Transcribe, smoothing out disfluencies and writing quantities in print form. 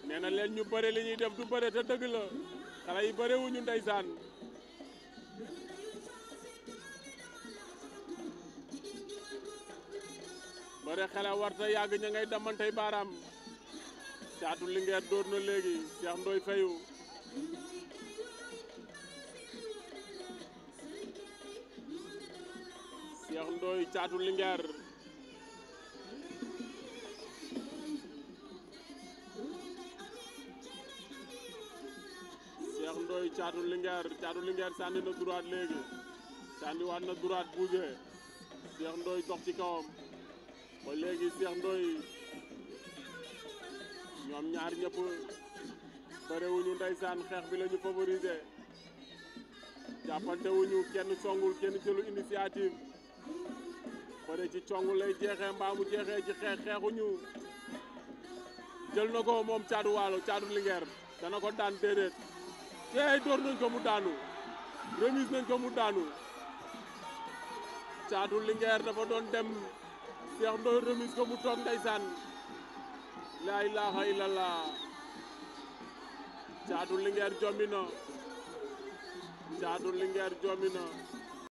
nee na leen ñu bëre li ñuy def du bëre te dëgg la xale yi bëre wuñu ndeysaan bëre xale warta yàgg ña ngay damantey baaraam Caatu Linguère dóor na léegi Cheikh Ndoye fayu Cheikh Ndoye Caatu Linguère Cheikh Ndoye Caatu Linguère sànni na droite léegi sànni waat na droite bougé Cheikh Ndoye dox ci kawam ba léegi Cheikh Ndoye ñoom ñaar ñëpp bëre wuñu ndeysaan xeex bi la ñu favoriser jàppante wuñu kenn songul kenn jëlu initiative bëre ci cong lay jeexee mbaa mu jeexee ci xeexuñu jël na ko moom Caatu Waalo Caatu Linguère dana ko daan déedéet tey door nañ ko mu daanu remise nañ ko mu daanu Caatu Linguère dafa doon dem Cheikh Ndoye remise ko mu toog ndeysaan laa ilaaha illallah Caatu Linguère jommi na Caatu Linguère jommi na